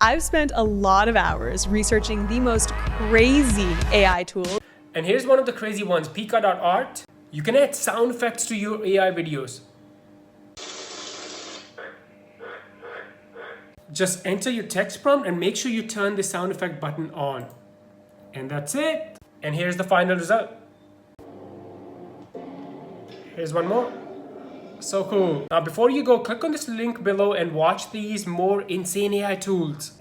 I've spent a lot of hours researching the most crazy AI tools. And here's one of the crazy ones, Pika.art. You can add sound effects to your AI videos. Just enter your text prompt and make sure you turn the sound effect button on. And that's it. And here's the final result. Here's one more. So cool. Now before you go, click on this link below and watch these more insane AI tools.